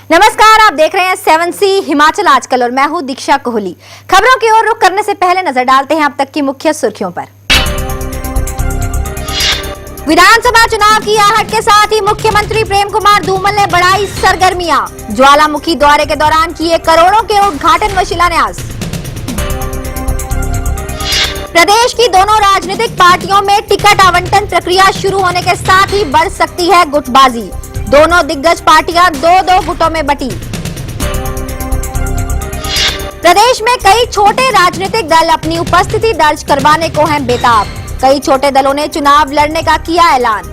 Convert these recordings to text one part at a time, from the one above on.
नमस्कार, आप देख रहे हैं 7C हिमाचल आजकल और मैं हूं दीक्षा कोहली। खबरों की ओर रुख करने से पहले नजर डालते हैं अब तक की मुख्य सुर्खियों पर। विधानसभा चुनाव की आहट के साथ ही मुख्यमंत्री प्रेम कुमार धूमल ने बढ़ाई सरगर्मियां। ज्वालामुखी दौरे के दौरान किए करोड़ों के उद्घाटन व शिलान्यास। प्रदेश की दोनों राजनीतिक पार्टियों में टिकट आवंटन प्रक्रिया शुरू होने के साथ ही बढ़ सकती है गुटबाजी। दोनों दिग्गज पार्टियां दो गुटों में बटी। प्रदेश में कई छोटे राजनीतिक दल अपनी उपस्थिति दर्ज करवाने को हैं बेताब। कई छोटे दलों ने चुनाव लड़ने का किया ऐलान।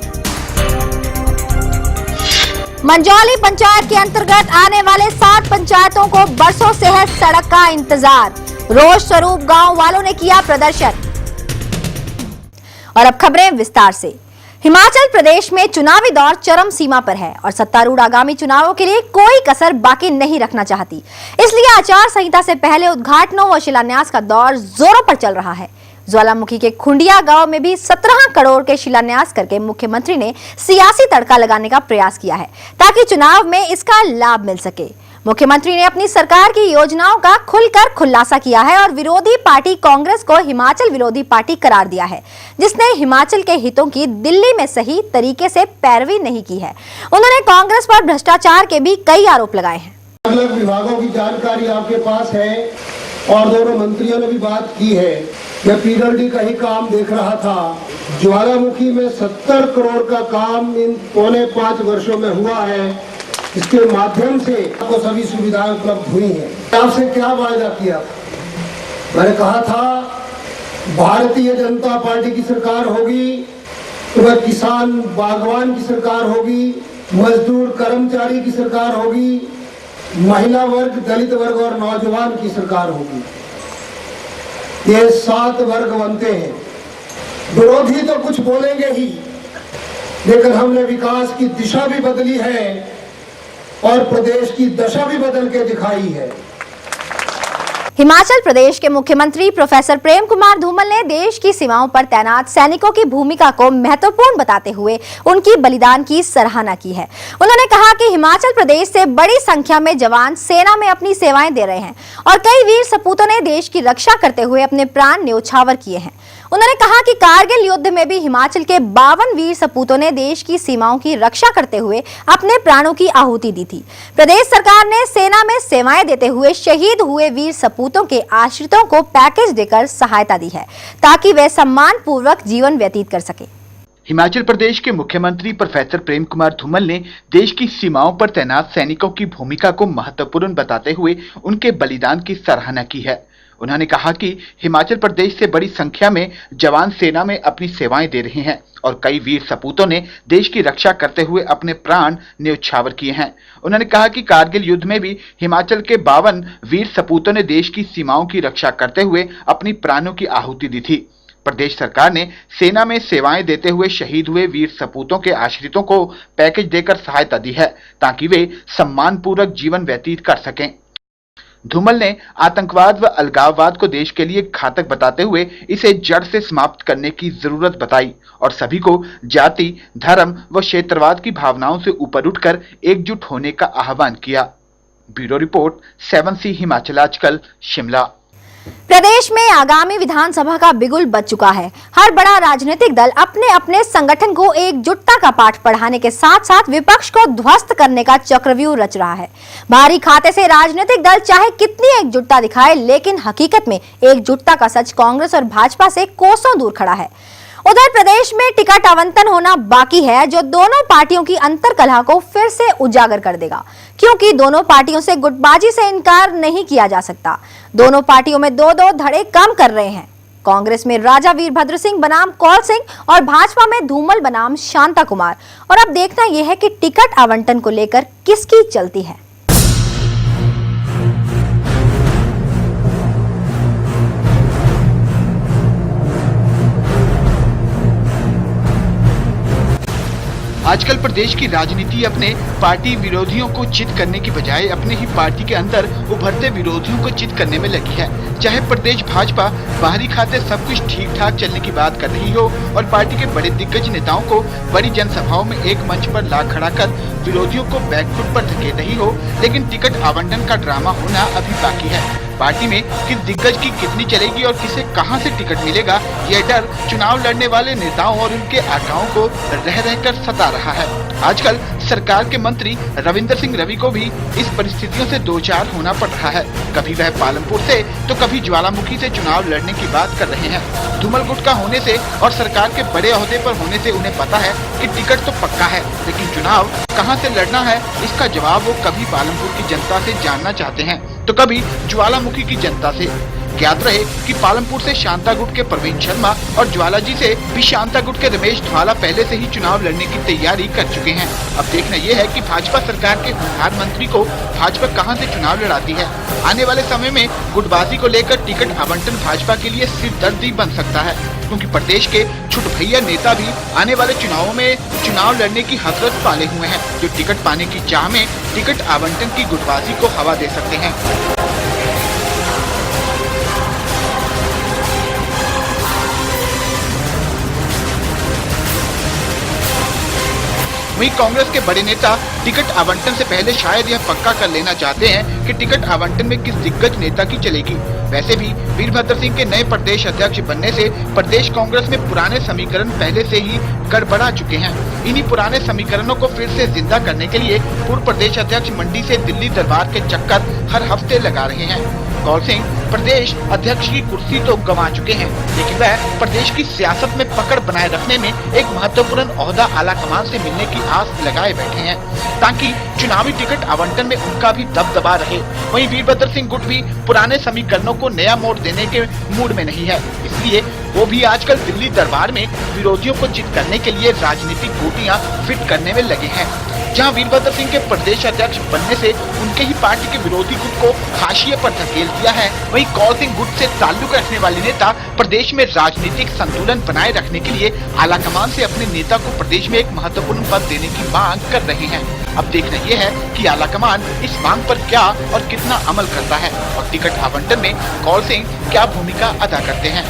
मंजौली पंचायत के अंतर्गत आने वाले 7 पंचायतों को बरसों से है सड़क का इंतजार। रोष स्वरूप गांव वालों ने किया प्रदर्शन। और अब खबरें विस्तार से। हिमाचल प्रदेश में चुनावी दौर चरम सीमा पर है और सत्तारूढ़ आगामी चुनावों के लिए कोई कसर बाकी नहीं रखना चाहती। इसलिए आचार संहिता से पहले उद्घाटनों व शिलान्यास का दौर जोरों पर चल रहा है। ज्वालामुखी के खुंडिया गांव में भी 17 करोड़ के शिलान्यास करके मुख्यमंत्री ने सियासी तड़का लगाने का प्रयास किया है ताकि चुनाव में इसका लाभ मिल सके। मुख्यमंत्री ने अपनी सरकार की योजनाओं का खुलकर खुलासा किया है और विरोधी पार्टी कांग्रेस को हिमाचल विरोधी पार्टी करार दिया है, जिसने हिमाचल के हितों की दिल्ली में सही तरीके से पैरवी नहीं की है। उन्होंने कांग्रेस पर भ्रष्टाचार के भी कई आरोप लगाए हैं। अलग विभागों की जानकारी आपके पास है और दोनों मंत्रियों ने भी बात की है। मैं पीडब्ल्यूडी का ही काम देख रहा था। ज्वालामुखी में 70 करोड़ का काम इन 4.5 वर्षों में हुआ है। इसके माध्यम से आपको सभी सुविधाएं उपलब्ध हुई हैं। आपसे क्या वायदा किया? मैंने कहा था भारतीय जनता पार्टी की सरकार होगी तो वह किसान बागवान की सरकार होगी, मजदूर कर्मचारी की सरकार होगी, महिला वर्ग, दलित वर्ग और नौजवान की सरकार होगी। ये 7 वर्ग बनते हैं। विरोधी तो कुछ बोलेंगे ही, लेकिन हमने विकास की दिशा भी बदली है और प्रदेश की दशा भी बदल के दिखाई है। हिमाचल प्रदेश के मुख्यमंत्री प्रोफेसर प्रेम कुमार धूमल ने देश की सीमाओं पर तैनात सैनिकों की भूमिका को महत्वपूर्ण बताते हुए उनकी बलिदान की सराहना की है। उन्होंने कहा कि हिमाचल प्रदेश से बड़ी संख्या में जवान सेना में अपनी सेवाएं दे रहे हैं और कई वीर सपूतों ने देश की रक्षा करते हुए अपने प्राण न्योछावर किए हैं। उन्होंने कहा कि कारगिल युद्ध में भी हिमाचल के 52 वीर सपूतों ने देश की सीमाओं की रक्षा करते हुए अपने प्राणों की आहुति दी थी। प्रदेश सरकार ने सेना में सेवाएं देते हुए शहीद हुए वीर सपूतों के आश्रितों को पैकेज देकर सहायता दी है ताकि वे सम्मान पूर्वक जीवन व्यतीत कर सके। हिमाचल प्रदेश के मुख्यमंत्री प्रोफेसर प्रेम कुमार धूमल ने देश की सीमाओं पर तैनात सैनिकों की भूमिका को महत्वपूर्ण बताते हुए उनके बलिदान की सराहना की है। उन्होंने कहा कि हिमाचल प्रदेश से बड़ी संख्या में जवान सेना में अपनी सेवाएं दे रहे हैं और कई वीर सपूतों ने देश की रक्षा करते हुए अपने प्राण न्योछावर किए हैं। उन्होंने कहा कि कारगिल युद्ध में भी हिमाचल के 52 वीर सपूतों ने देश की सीमाओं की रक्षा करते हुए अपनी प्राणों की आहुति दी थी। प्रदेश सरकार ने सेना में सेवाएं देते हुए शहीद हुए वीर सपूतों के आश्रितों को पैकेज देकर सहायता दी है ताकि वे सम्मानपूर्वक जीवन व्यतीत कर सकें। धूमल ने आतंकवाद व अलगाववाद को देश के लिए घातक बताते हुए इसे जड़ से समाप्त करने की जरूरत बताई और सभी को जाति, धर्म व क्षेत्रवाद की भावनाओं से ऊपर उठकर एकजुट होने का आह्वान किया। ब्यूरो रिपोर्ट 7C हिमाचल आजकल, शिमला। प्रदेश में आगामी विधानसभा का बिगुल बज चुका है। हर बड़ा राजनीतिक दल अपने अपने संगठन को एकजुटता का पाठ पढ़ाने के साथ साथ विपक्ष को ध्वस्त करने का चक्रव्यूह रच रहा है। बाहरी खाते से राजनीतिक दल चाहे कितनी एकजुटता दिखाए, लेकिन हकीकत में एकजुटता का सच कांग्रेस और भाजपा से कोसों दूर खड़ा है। उधर प्रदेश में टिकट आवंटन होना बाकी है, जो दोनों पार्टियों की अंतर्कलह को फिर से उजागर कर देगा, क्योंकि दोनों पार्टियों से गुटबाजी से इनकार नहीं किया जा सकता। दोनों पार्टियों में 2-2 धड़े कम कर रहे हैं। कांग्रेस में राजा वीरभद्र सिंह बनाम कौल सिंह और भाजपा में धूमल बनाम शांता कुमार। और अब देखना यह है कि टिकट आवंटन को लेकर किसकी चलती है। आजकल प्रदेश की राजनीति अपने पार्टी विरोधियों को चित करने की बजाय अपने ही पार्टी के अंदर उभरते विरोधियों को चित करने में लगी है। चाहे प्रदेश भाजपा बाहरी खाते सब कुछ ठीक ठाक चलने की बात कर रही हो और पार्टी के बड़े दिग्गज नेताओं को बड़ी जनसभाओं में एक मंच पर ला खड़ा कर विरोधियों को बैकफुट पर धकेल रही हो, लेकिन टिकट आवंटन का ड्रामा होना अभी बाकी है। पार्टी में किस दिग्गज की कितनी चलेगी और किसे कहां से टिकट मिलेगा, यह डर चुनाव लड़ने वाले नेताओं और उनके आकाओं को रह रहकर सता रहा है। आजकल सरकार के मंत्री रविंद्र सिंह रवि को भी इस परिस्थितियों से दो चार होना पड़ रहा है। कभी वह पालमपुर से तो कभी ज्वालामुखी से चुनाव लड़ने की बात कर रहे हैं। धूमल गुट का होने से और सरकार के बड़े ओहदे पर होने से उन्हें पता है कि टिकट तो पक्का है, लेकिन चुनाव कहां से लड़ना है इसका जवाब वो कभी पालमपुर की जनता से जानना चाहते हैं तो कभी ज्वालामुखी की जनता से। ज्ञात रहे कि पालमपुर से शांता गुट के प्रवीण शर्मा और ज्वालाजी से भी शांता गुट के रमेश ध्वाला पहले से ही चुनाव लड़ने की तैयारी कर चुके हैं। अब देखना यह है कि भाजपा सरकार के प्रधानमंत्री को भाजपा कहां से चुनाव लड़ाती है। आने वाले समय में गुटबाजी को लेकर टिकट आवंटन भाजपा के लिए सिरदर्दी बन सकता है, क्योंकि प्रदेश के छुटभैया नेता भी आने वाले चुनावों में चुनाव लड़ने की हसरत पाले हुए हैं, जो टिकट पाने की चाह में टिकट आवंटन की गुटबाजी को हवा दे सकते हैं। वहीं कांग्रेस के बड़े नेता टिकट आवंटन से पहले शायद यह पक्का कर लेना चाहते हैं कि टिकट आवंटन में किस दिग्गज नेता की चलेगी। वैसे भी वीरभद्र सिंह के नए प्रदेश अध्यक्ष बनने से प्रदेश कांग्रेस में पुराने समीकरण पहले से ही गड़बड़ा चुके हैं। इन्हीं पुराने समीकरणों को फिर से जिंदा करने के लिए पूर्व प्रदेश अध्यक्ष मंडी से दिल्ली दरबार के चक्कर हर हफ्ते लगा रहे हैं। कौल सिंह प्रदेश अध्यक्ष की कुर्सी तो गंवा चुके हैं, लेकिन वह प्रदेश की सियासत में पकड़ बनाए रखने में एक महत्वपूर्ण ओहदा आलाकमान से मिलने की आस लगाए बैठे हैं, ताकि चुनावी टिकट आवंटन में उनका भी दबदबा रहे। वहीं वीरभद्र सिंह गुट भी पुराने समीकरणों को नया मोड़ देने के मूड में नहीं है, इसलिए वो भी आजकल दिल्ली दरबार में विरोधियों को चित करने के लिए राजनीतिक गोटियां फिट करने में लगे हैं। जहां वीरभद्र सिंह के प्रदेश अध्यक्ष बनने से उनके ही पार्टी के विरोधी गुट को हाशिए पर धकेल दिया है, वहीं कौल सिंह गुट से ताल्लुक रखने वाले नेता प्रदेश में राजनीतिक संतुलन बनाए रखने के लिए आलाकमान से अपने नेता को प्रदेश में एक महत्वपूर्ण पद देने की मांग कर रहे हैं। अब देखना यह है कि आलाकमान इस मांग पर क्या और कितना अमल करता है और टिकट आवंटन में कौल सिंह क्या भूमिका अदा करते हैं।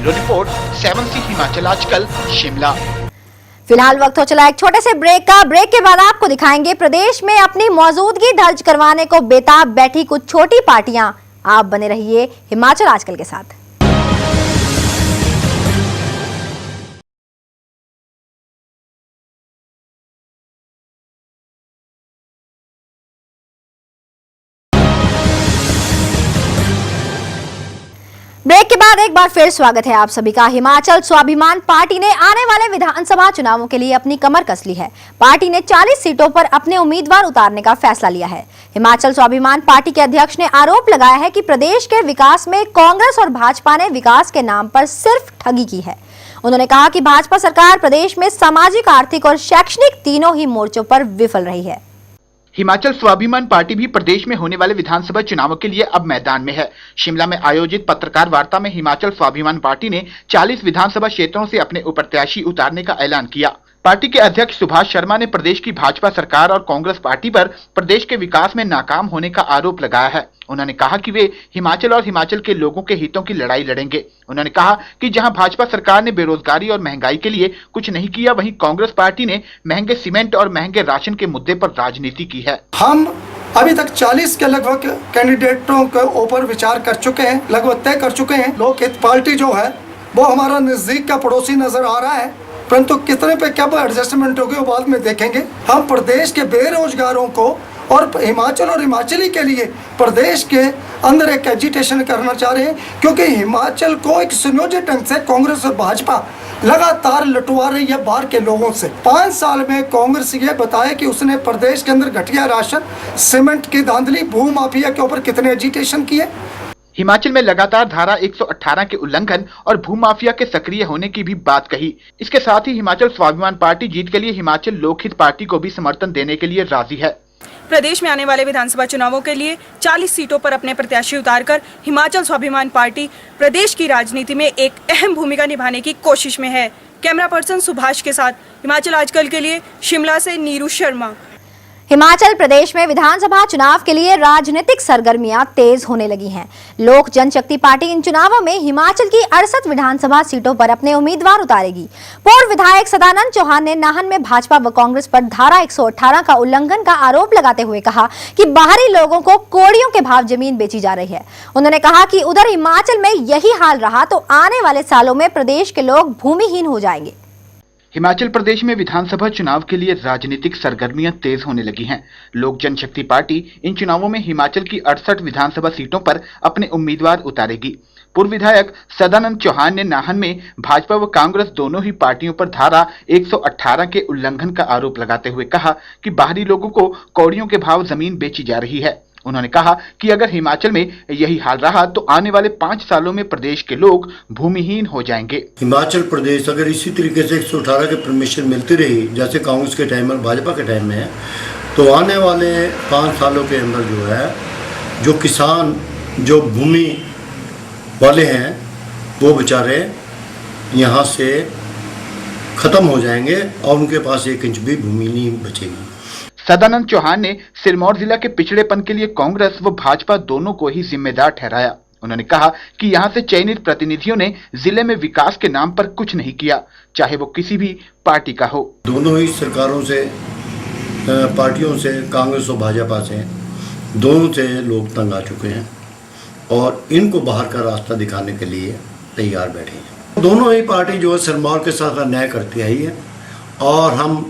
रिपोर्ट 7C हिमाचल आजकल शिमला। फिलहाल वक्त हो चला एक छोटे से ब्रेक का। ब्रेक के बाद आपको दिखाएंगे प्रदेश में अपनी मौजूदगी दर्ज करवाने को बेताब बैठी कुछ छोटी पार्टियां। आप बने रहिए हिमाचल आजकल के साथ। ब्रेक के बाद एक बार फिर स्वागत है आप सभी का। हिमाचल स्वाभिमान पार्टी ने आने वाले विधानसभा चुनावों के लिए अपनी कमर कस ली है। पार्टी ने 40 सीटों पर अपने उम्मीदवार उतारने का फैसला लिया है। हिमाचल स्वाभिमान पार्टी के अध्यक्ष ने आरोप लगाया है कि प्रदेश के विकास में कांग्रेस और भाजपा ने विकास के नाम पर सिर्फ ठगी की है। उन्होंने कहा कि भाजपा सरकार प्रदेश में सामाजिक, आर्थिक और शैक्षणिक तीनों ही मोर्चों पर विफल रही है। हिमाचल स्वाभिमान पार्टी भी प्रदेश में होने वाले विधानसभा चुनावों के लिए अब मैदान में है। शिमला में आयोजित पत्रकार वार्ता में हिमाचल स्वाभिमान पार्टी ने 40 विधानसभा क्षेत्रों से अपने प्रत्याशी उतारने का ऐलान किया। पार्टी के अध्यक्ष सुभाष शर्मा ने प्रदेश की भाजपा सरकार और कांग्रेस पार्टी पर प्रदेश के विकास में नाकाम होने का आरोप लगाया है। उन्होंने कहा कि वे हिमाचल और हिमाचल के लोगों के हितों की लड़ाई लड़ेंगे। उन्होंने कहा कि जहां भाजपा सरकार ने बेरोजगारी और महंगाई के लिए कुछ नहीं किया, वहीं कांग्रेस पार्टी ने महंगे सीमेंट और महंगे राशन के मुद्दे पर राजनीति की है। हम अभी तक 40 के लगभग कैंडिडेटों के ऊपर विचार कर चुके हैं, लगभग तय कर चुके हैं। लोकहित पार्टी जो है वो हमारा नजदीक का पड़ोसी नजर आ रहा है, परंतु कितने पे कब एडजस्टमेंट होगी वो बाद में देखेंगे। हम प्रदेश के बेरोजगारों को और हिमाचल और हिमाचली के लिए प्रदेश के अंदर एक एजिटेशन करना चाह रहे हैं, क्योंकि हिमाचल को एक सुनियोजित ढंग से कांग्रेस और भाजपा लगातार लुटवा रही है बाहर के लोगों से। 5 साल में कांग्रेस ये बताया कि उसने प्रदेश के अंदर घटिया राशन, सीमेंट की धांधली, भू माफिया के ऊपर कितने एजिटेशन किए। हिमाचल में लगातार धारा 118 के उल्लंघन और भूमाफिया के सक्रिय होने की भी बात कही। इसके साथ ही हिमाचल स्वाभिमान पार्टी जीत के लिए हिमाचल लोकहित पार्टी को भी समर्थन देने के लिए राजी है। प्रदेश में आने वाले विधानसभा चुनावों के लिए 40 सीटों पर अपने प्रत्याशी उतारकर हिमाचल स्वाभिमान पार्टी प्रदेश की राजनीति में एक अहम भूमिका निभाने की कोशिश में है। कैमरा पर्सन सुभाष के साथ हिमाचल आजकल के लिए शिमला से नीरू शर्मा। हिमाचल प्रदेश में विधानसभा चुनाव के लिए राजनीतिक सरगर्मियां तेज होने लगी हैं। लोक जनशक्ति पार्टी इन चुनावों में हिमाचल की 68 विधानसभा सीटों पर अपने उम्मीदवार उतारेगी। पूर्व विधायक सदानंद चौहान ने नाहन में भाजपा व कांग्रेस पर धारा 118 का उल्लंघन का आरोप लगाते हुए कहा कि बाहरी लोगों को कौड़ियों के भाव जमीन बेची जा रही है। उन्होंने कहा कि उधर हिमाचल में यही हाल रहा तो आने वाले सालों में प्रदेश के लोग भूमिहीन हो जाएंगे। हिमाचल प्रदेश में विधानसभा चुनाव के लिए राजनीतिक सरगर्मियां तेज होने लगी हैं। लोक जनशक्ति पार्टी इन चुनावों में हिमाचल की 68 विधानसभा सीटों पर अपने उम्मीदवार उतारेगी। पूर्व विधायक सदानंद चौहान ने नाहन में भाजपा व कांग्रेस दोनों ही पार्टियों पर धारा 118 के उल्लंघन का आरोप लगाते हुए कहा कि बाहरी लोगों को कौड़ियों के भाव जमीन बेची जा रही है। उन्होंने कहा कि अगर हिमाचल में यही हाल रहा तो आने वाले 5 सालों में प्रदेश के लोग भूमिहीन हो जाएंगे। हिमाचल प्रदेश अगर इसी तरीके से 118 के परमिशन मिलती रही जैसे कांग्रेस के टाइम और भाजपा के टाइम में है तो आने वाले 5 सालों के अंदर जो है जो किसान जो भूमि वाले हैं वो बेचारे यहाँ से ख़त्म हो जाएंगे और उनके पास 1 इंच भी भूमि नहीं बचेगी। सदानंद चौहान ने सिरमौर जिला के पिछड़ेपन के लिए कांग्रेस व भाजपा दोनों को ही जिम्मेदार ठहराया। उन्होंने कहा कि यहां से चयनित प्रतिनिधियों ने जिले में विकास के नाम पर कुछ नहीं किया, चाहे वो किसी भी पार्टी का हो। दोनों ही सरकारों से पार्टियों से कांग्रेस और भाजपा से दोनों से लोग तंग आ चुके हैं और इनको बाहर का रास्ता दिखाने के लिए तैयार बैठे हैं। दोनों ही पार्टी जो है सिरमौर के साथ अन्याय करती आई है और हम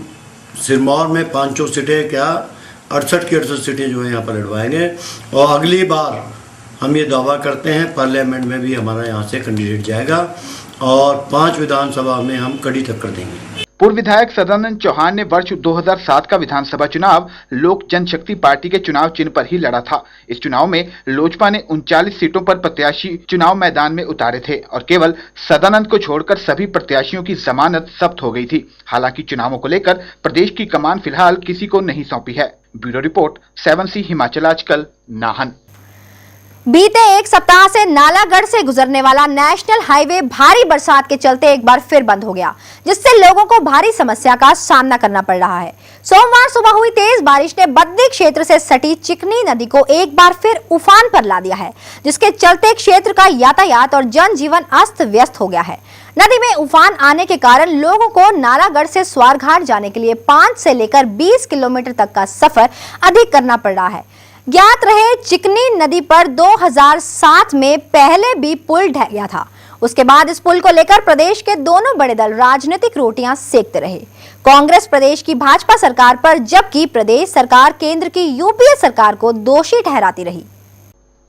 सिरमौर में 5 सीटें क्या 68 की 68 सीटें जो है यहाँ पर लड़वाएंगे और अगली बार हम ये दावा करते हैं पार्लियामेंट में भी हमारा यहाँ से कैंडिडेट जाएगा और 5 विधानसभा में हम कड़ी टक्कर देंगे। पूर्व विधायक सदानंद चौहान ने वर्ष 2007 का विधानसभा चुनाव लोक जनशक्ति पार्टी के चुनाव चिन्ह पर ही लड़ा था। इस चुनाव में लोजपा ने 39 सीटों पर प्रत्याशी चुनाव मैदान में उतारे थे और केवल सदानंद को छोड़कर सभी प्रत्याशियों की जमानत जब्त हो गई थी। हालांकि चुनावों को लेकर प्रदेश की कमान फिलहाल किसी को नहीं सौंपी है। ब्यूरो रिपोर्ट 7C हिमाचल आजकल, नाहन। बीते एक सप्ताह से नालागढ़ से गुजरने वाला नेशनल हाईवे भारी बरसात के चलते एक बार फिर बंद हो गया, जिससे लोगों को भारी समस्या का सामना करना पड़ रहा है। सोमवार सुबह हुई तेज बारिश ने बद्दी क्षेत्र से सटी चिकनी नदी को एक बार फिर उफान पर ला दिया है, जिसके चलते क्षेत्र का यातायात और जनजीवन अस्त व्यस्त हो गया है। नदी में उफान आने के कारण लोगों को नालागढ़ से स्वारघाट जाने के लिए 5 से लेकर 20 किलोमीटर तक का सफर अधिक करना पड़ रहा है। ज्ञात रहे चिकनी नदी पर 2007 में पहले भी पुल ढह गया था। उसके बाद इस पुल को लेकर प्रदेश के दोनों बड़े दल राजनीतिक रोटियां सेकते रहे। कांग्रेस प्रदेश की भाजपा सरकार पर, जबकि प्रदेश सरकार केंद्र की यूपीए सरकार को दोषी ठहराती रही।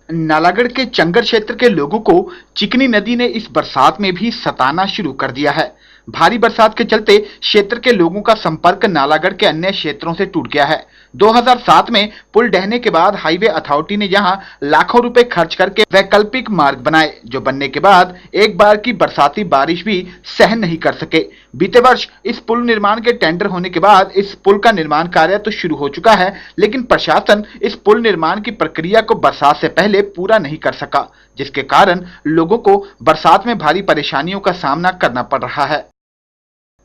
नालागढ़ के चंगर क्षेत्र के लोगों को चिकनी नदी ने इस बरसात में भी सताना शुरू कर दिया है। भारी बरसात के चलते क्षेत्र के लोगों का संपर्क नालागढ़ के अन्य क्षेत्रों से टूट गया है। 2007 में पुल ढहने के बाद हाईवे अथॉरिटी ने यहां लाखों रुपए खर्च करके वैकल्पिक मार्ग बनाए, जो बनने के बाद एक बार की बरसाती बारिश भी सहन नहीं कर सके। बीते वर्ष इस पुल निर्माण के टेंडर होने के बाद इस पुल का निर्माण कार्य तो शुरू हो चुका है, लेकिन प्रशासन इस पुल निर्माण की प्रक्रिया को बरसात से पहले पूरा नहीं कर सका, जिसके कारण लोगों को बरसात में भारी परेशानियों का सामना करना पड़ रहा है।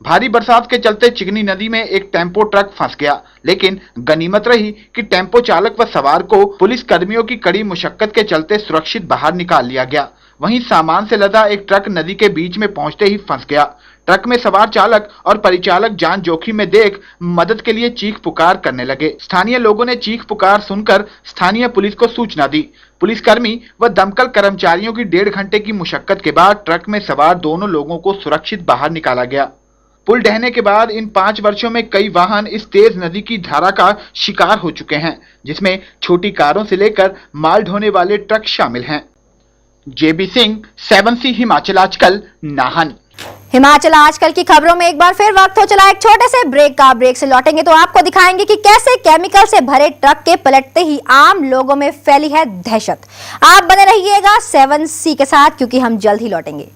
भारी बरसात के चलते चिकनी नदी में एक टेम्पो ट्रक फंस गया, लेकिन गनीमत रही कि टेम्पो चालक व सवार को पुलिस कर्मियों की कड़ी मुशक्कत के चलते सुरक्षित बाहर निकाल लिया गया। वहीं सामान से लदा एक ट्रक नदी के बीच में पहुंचते ही फंस गया। ट्रक में सवार चालक और परिचालक जान जोखिम में देख मदद के लिए चीख पुकार करने लगे। स्थानीय लोगों ने चीख पुकार सुनकर स्थानीय पुलिस को सूचना दी। पुलिसकर्मी व दमकल कर्मचारियों की 1.5 घंटे की मुशक्कत के बाद ट्रक में सवार दोनों लोगों को सुरक्षित बाहर निकाला गया। पुल ढहने के बाद इन 5 वर्षों में कई वाहन इस तेज नदी की धारा का शिकार हो चुके हैं, जिसमें छोटी कारों से लेकर माल ढोने वाले ट्रक शामिल हैं। जेबी सिंह, 7C हिमाचल आजकल, नाहन। हिमाचल आजकल की खबरों में एक बार फिर वक्त हो चला एक छोटे से ब्रेक का। ब्रेक से लौटेंगे तो आपको दिखाएंगे कि कैसे केमिकल से भरे ट्रक के पलटते ही आम लोगों में फैली है दहशत। आप बने रहिएगा 7C के साथ, क्योंकि हम जल्द ही लौटेंगे।